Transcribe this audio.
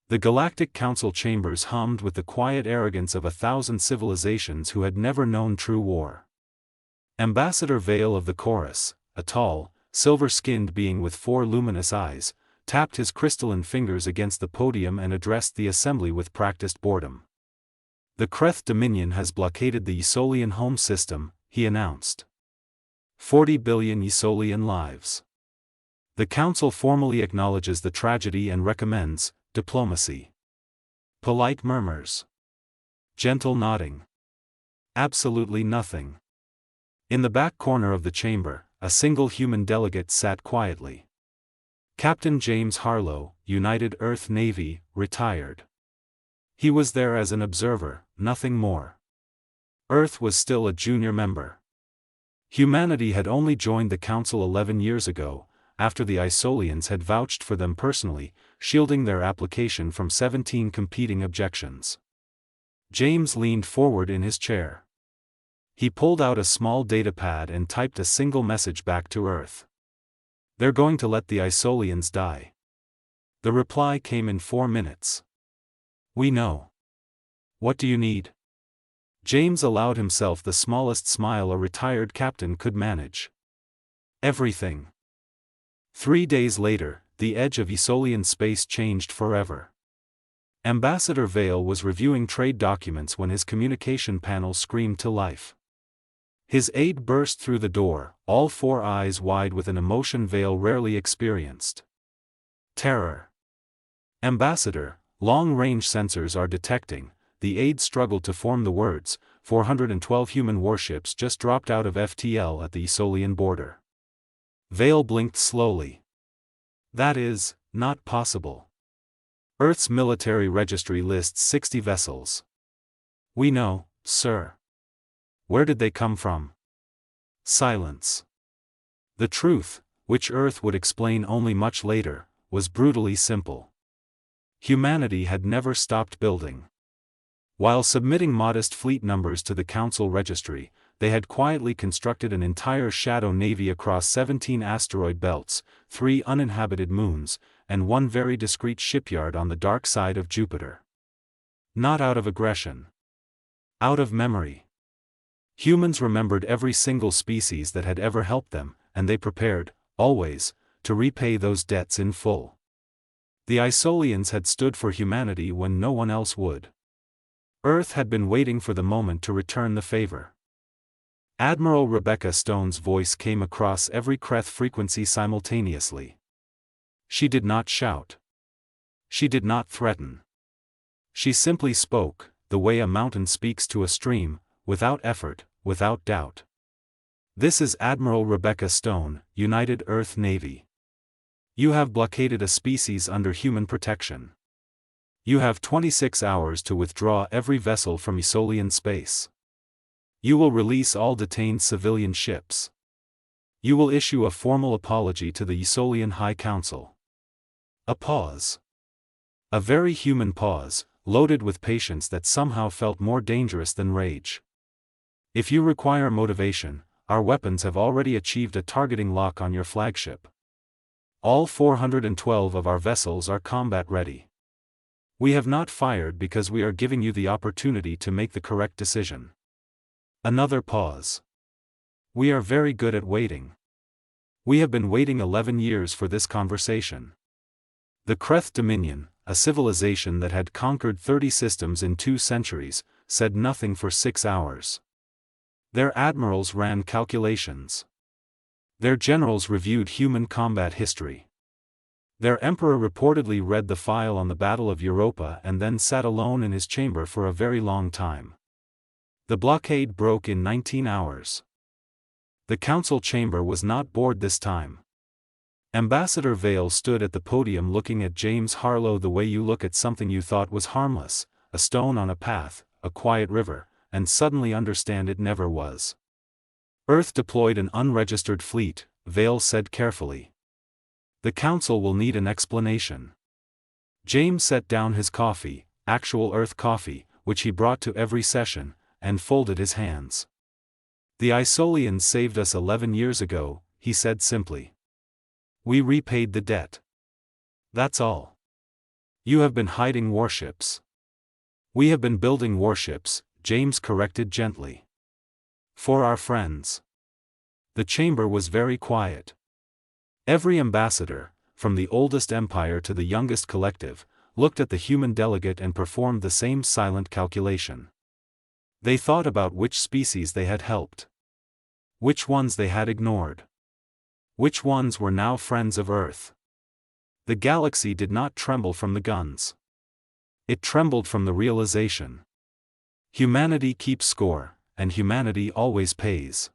The Galactic Council chambers hummed with the quiet arrogance of 1,000 civilizations who had never known true war. Ambassador Vale of the Chorus, a tall, silver-skinned being with 4 luminous eyes, tapped his crystalline fingers against the podium and addressed the assembly with practiced boredom. The Kreth Dominion has blockaded the Ysolian home system, he announced. 40 billion Ysolian lives. The Council formally acknowledges the tragedy and recommends diplomacy. Polite murmurs. Gentle nodding. Absolutely nothing. In the back corner of the chamber, a single human delegate sat quietly. Captain James Harlow, United Earth Navy, retired. He was there as an observer, nothing more. Earth was still a junior member. Humanity had only joined the Council 11 years ago, after the Ysolians had vouched for them personally, shielding their application from 17 competing objections. James leaned forward in his chair. He pulled out a small datapad and typed a single message back to Earth. They're going to let the Ysolians die. The reply came in 4 minutes. We know. What do you need? James allowed himself the smallest smile a retired captain could manage. Everything. 3 days later, the edge of Ysolian space changed forever. Ambassador Vale was reviewing trade documents when his communication panel screamed to life. His aide burst through the door, all 4 eyes wide with an emotion Vale rarely experienced. Terror. Ambassador, long-range sensors are detecting. The aide struggled to form the words. 412 human warships just dropped out of FTL at the Ysolian border. Vale blinked slowly. That is, not possible. Earth's military registry lists 60 vessels. We know, sir. Where did they come from? Silence. The truth, which Earth would explain only much later, was brutally simple. Humanity had never stopped building. While submitting modest fleet numbers to the Council registry, they had quietly constructed an entire shadow navy across 17 asteroid belts, 3 uninhabited moons, and 1 very discreet shipyard on the dark side of Jupiter. Not out of aggression. Out of memory. Humans remembered every single species that had ever helped them, and they prepared, always, to repay those debts in full. The Ysolians had stood for humanity when no one else would. Earth had been waiting for the moment to return the favor. Admiral Rebecca Stone's voice came across every Kreth frequency simultaneously. She did not shout. She did not threaten. She simply spoke, the way a mountain speaks to a stream, without effort, without doubt. This is Admiral Rebecca Stone, United Earth Navy. You have blockaded a species under human protection. You have 26 hours to withdraw every vessel from Ysolian space. You will release all detained civilian ships. You will issue a formal apology to the Ysolian High Council. A pause. A very human pause, loaded with patience that somehow felt more dangerous than rage. If you require motivation, our weapons have already achieved a targeting lock on your flagship. All 412 of our vessels are combat ready. We have not fired because we are giving you the opportunity to make the correct decision. Another pause. We are very good at waiting. We have been waiting 11 years for this conversation. The Kreth Dominion, a civilization that had conquered 30 systems in 2 centuries, said nothing for 6 hours. Their admirals ran calculations. Their generals reviewed human combat history. Their emperor reportedly read the file on the Battle of Europa and then sat alone in his chamber for a very long time. The blockade broke in 19 hours. The council chamber was not bored this time. Ambassador Vale stood at the podium looking at James Harlow the way you look at something you thought was harmless, a stone on a path, a quiet river, and suddenly understand it never was. Earth deployed an unregistered fleet, Vale said carefully. The council will need an explanation. James set down his coffee, actual Earth coffee, which he brought to every session, and folded his hands. The Ysolians saved us 11 years ago, he said simply. We repaid the debt. That's all. You have been hiding warships. We have been building warships, James corrected gently. For our friends. The chamber was very quiet. Every ambassador, from the oldest empire to the youngest collective, looked at the human delegate and performed the same silent calculation. They thought about which species they had helped. Which ones they had ignored. Which ones were now friends of Earth. The galaxy did not tremble from the guns. It trembled from the realization. Humanity keeps score, and humanity always pays.